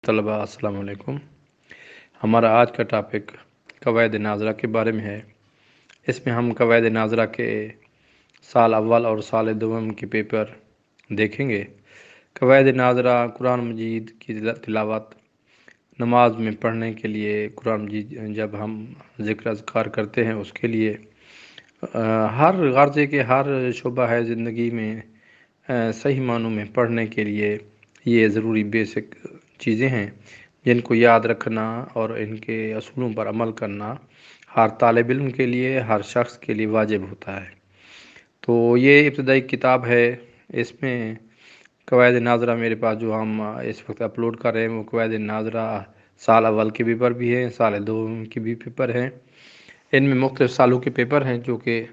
طلبہ السلام علیکم۔ ہمارا آج کا ٹاپک قواعد ناظرہ کے بارے میں ہے۔ اس میں ہم قواعد ناظرہ کے سال اول اور سال دوم کے پیپر دیکھیں گے۔ قواعد ناظرہ قرآن مجید کی تلاوت، نماز میں پڑھنے کے لیے قرآن مجید جب ہم ذکر اذکار کرتے ہیں اس کے لیے، ہر غرضے کے ہر شعبہ ہے زندگی میں صحیح معنوں میں پڑھنے کے لیے یہ ضروری بیسک چیزیں ہیں جن کو یاد رکھنا اور ان کے اصولوں پر عمل کرنا ہر طالب علم کے لیے، ہر شخص کے لیے واجب ہوتا ہے۔ تو یہ ابتدائی کتاب ہے۔ اس میں قواعد ناظرہ میرے پاس جو ہم اس وقت اپلوڈ کر رہے ہیں وہ قواعد ناظرہ سال اول کے پیپر بھی ہیں، سال دوم کے بھی پیپر ہیں۔ ان میں مختلف سالوں کے پیپر ہیں جو کہ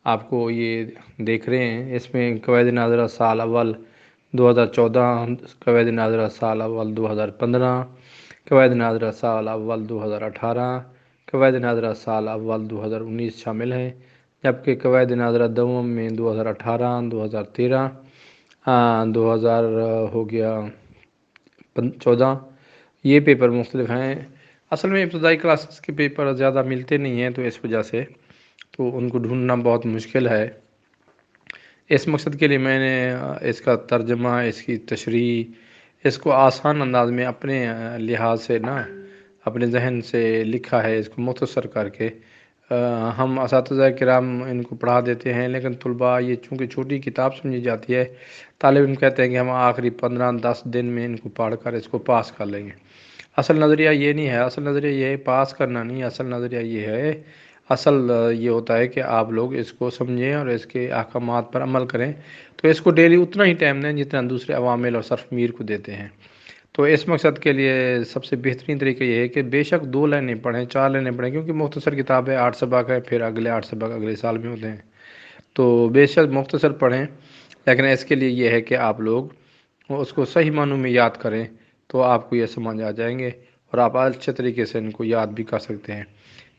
آپ کو یہ دیکھ رہے ہیں۔ اس میں قواعد ناظرہ سال اول 2014، قواعد ناظرہ سال اول 2015، قواعد ناظرہ سال اول 2018، قواعد ناظرہ سال اول 2019 شامل ہیں، جبکہ قواعد ناظرہ دوم میں 2018، 2013، 2000 ہو گیا 14، یہ پیپر مختلف ہیں۔ اصل میں ابتدائی کلاسز کے پیپر زیادہ ملتے نہیں ہیں، تو اس وجہ سے تو ان کو ڈھونڈنا بہت مشکل ہے۔ اس مقصد کے لیے میں نے اس کا ترجمہ، اس کی تشریح، اس کو آسان انداز میں اپنے لحاظ سے اپنے ذہن سے لکھا ہے، اس کو مختصر کر کے۔ ہم اساتذہ کرام ان کو پڑھا دیتے ہیں، لیکن طلباء یہ چونکہ چھوٹی کتاب سمجھی جاتی ہے، طالب علم کہتے ہیں کہ ہم آخری 15-10 دن میں ان کو پڑھ کر اس کو پاس کر لیں گے۔ اصل نظریہ یہ نہیں ہے، اصل نظریہ یہ ہے پاس کرنا نہیں، اصل نظریہ یہ ہے، یہ ہوتا ہے کہ آپ لوگ اس کو سمجھیں اور اس کے احکامات پر عمل کریں، تو اس کو ڈیلی اتنا ہی ٹائم دیں جتنا دوسرے عوامل اور صرف میر کو دیتے ہیں۔ تو اس مقصد کے لیے سب سے بہترین طریقہ یہ ہے کہ بے شک 2 لائنیں پڑھیں، 4 لائنیں پڑھیں، کیونکہ مختصر کتاب ہے، 8 سبق ہے، پھر اگلے 8 سبق اگلے سال میں ہوتے ہیں، تو بے شک مختصر پڑھیں، لیکن اس کے لیے یہ ہے کہ آپ لوگ اس کو صحیح معنوں میں یاد کریں، تو آپ کو یہ سمجھ آ جائیں گے اور آپ اچھے طریقے سے ان کو یاد بھی کر سکتے ہیں۔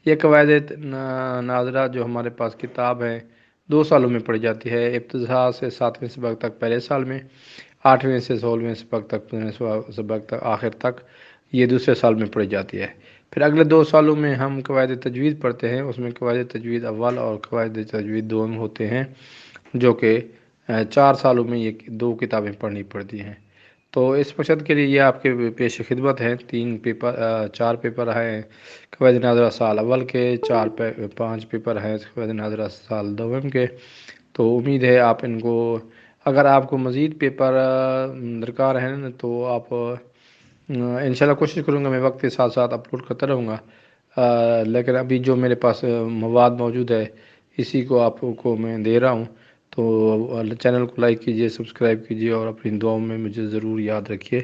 یہ قواعد ناظرہ جو ہمارے پاس کتاب ہے 2 سالوں میں پڑھی جاتی ہے، ابتدا سے 7ویں سبق تک پہلے سال میں، 8ویں سے 16ویں سبق تک، 15ویں سبق تک آخر تک یہ دوسرے سال میں پڑھی جاتی ہے۔ پھر اگلے 2 سالوں میں ہم قواعد تجوید پڑھتے ہیں، اس میں قواعد تجوید اول اور قواعد تجوید دوم ہوتے ہیں، جو کہ 4 سالوں میں یہ 2 کتابیں پڑھنی پڑتی ہیں۔ تو اس مقصد کے لیے یہ آپ کے پیش خدمت ہیں۔ 4 پیپر ہیں قواعد ناظرہ سال اول کے، 5 پیپر ہیں قواعد ناظرہ سال دوم کے۔ تو امید ہے آپ ان کو، اگر آپ کو مزید پیپر درکار ہیں تو آپ انشاءاللہ کوشش کروں گا میں وقت کے ساتھ ساتھ اپلوڈ کرتا رہوں گا، لیکن ابھی جو میرے پاس مواد موجود ہے اسی کو آپ کو میں دے رہا ہوں۔ تو چینل کو لائک کیجئے، سبسکرائب کیجئے اور اپنی دعاؤں میں مجھے ضرور یاد رکھیے۔